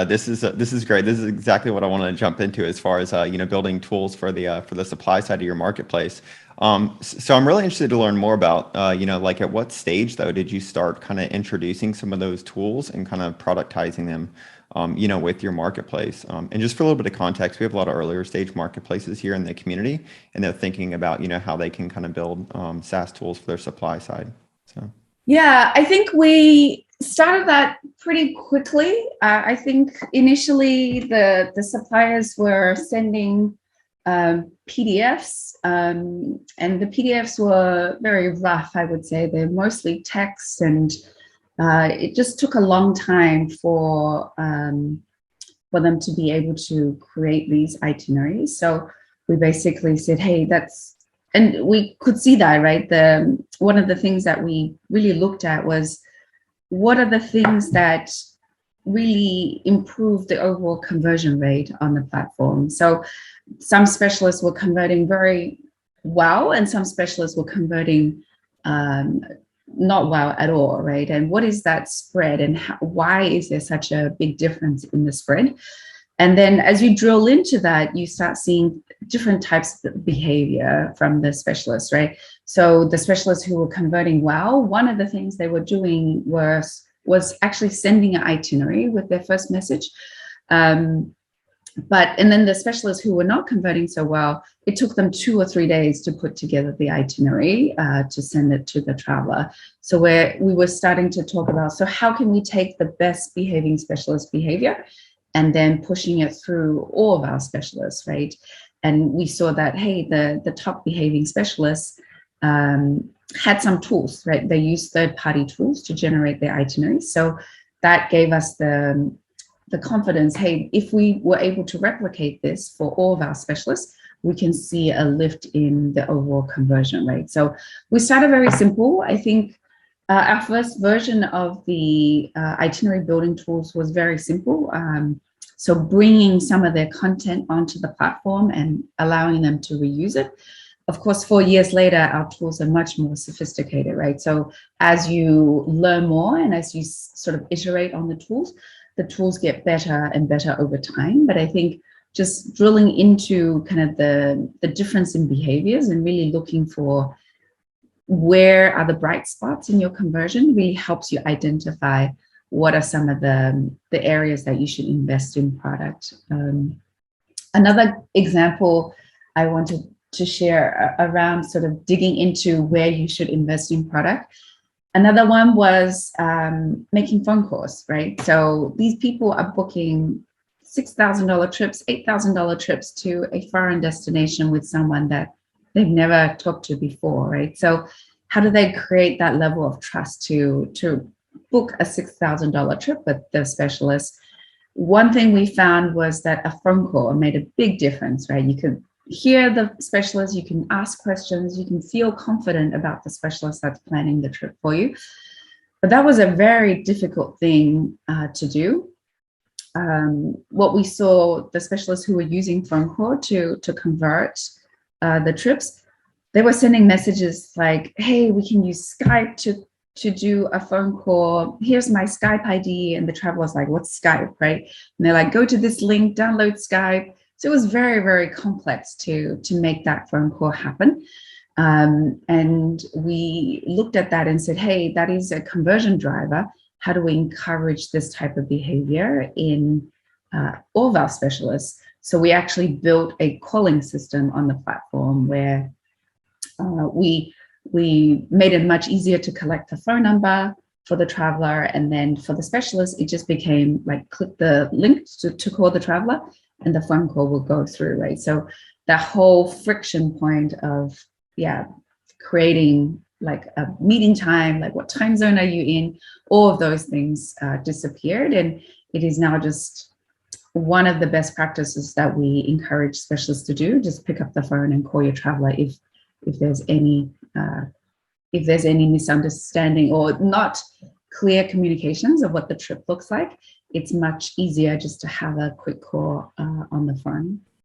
This is great. This is exactly what I want to jump into as far as building tools for the supply side of your marketplace. So I'm really interested to learn more about like at what stage though did you start kind of introducing some of those tools and kind of productizing them, with your marketplace. And just for a little bit of context, we have a lot of earlier stage marketplaces here in the community, and they're thinking about how they can kind of build SaaS tools for their supply side. So. Yeah, I think we started that pretty quickly. I think initially the suppliers were sending PDFs, and the PDFs were very rough, I would say. They're mostly text, and it just took a long time for them to be able to create these itineraries. So we basically said, hey, and we could see that, right? One of the things that we really looked at was what are the things that really improve the overall conversion rate on the platform. So some specialists were converting very well, and some specialists were converting not well at all, right? And what is that spread, and why is there such a big difference in the spread? And then as you drill into that, you start seeing different types of behavior from the specialists, right? So the specialists who were converting well, one of the things they were doing was actually sending an itinerary with their first message. And then the specialists who were not converting so well, it took them 2 or 3 days to put together the itinerary to send it to the traveler. So we were starting to talk about, so how can we take the best behaving specialist behavior and then pushing it through all of our specialists, right? And we saw that, hey, the top behaving specialists had some tools, right? They used third-party tools to generate their itineraries. So that gave us the confidence, hey, if we were able to replicate this for all of our specialists, we can see a lift in the overall conversion rate. So we started very simple. I think our first version of the itinerary building tools was very simple. So bringing some of their content onto the platform and allowing them to reuse it. Of course, 4 years later, our tools are much more sophisticated, right? So as you learn more and as you sort of iterate on the tools get better and better over time. But I think just drilling into kind of the difference in behaviors and really looking for where are the bright spots in your conversion really helps you identify what are some of the areas that you should invest in product. Another example I wanted to share around sort of digging into where you should invest in product. Another one was making phone calls, right? So these people are booking $6,000 trips, $8,000 trips to a foreign destination with someone that they've never talked to before, right? So how do they create that level of trust to book a $6,000 trip with the specialist? One thing we found was that a phone call made a big difference, right? You could hear the specialist, you can ask questions, you can feel confident about the specialist that's planning the trip for you. But that was a very difficult thing to do. What we saw, the specialists who were using phone call to convert the trips, they were sending messages like, hey, we can use Skype to do a phone call. Here's my Skype ID. And the traveler's like, what's Skype, right? And they're like, go to this link, download Skype. So it was very, very complex to make that phone call happen. And we looked at that and said, hey, that is a conversion driver. How do we encourage this type of behavior in all of our specialists? So we actually built a calling system on the platform where we made it much easier to collect the phone number for the traveler. And then for the specialist, it just became like, click the link to call the traveler and the phone call will go through, right? So that whole friction point of, creating like a meeting time, like what time zone are you in, all of those things disappeared. And it is now just one of the best practices that we encourage specialists to do. Just pick up the phone and call your traveler if there's any misunderstanding or not clear communications of what the trip looks like. It's much easier just to have a quick call on the phone.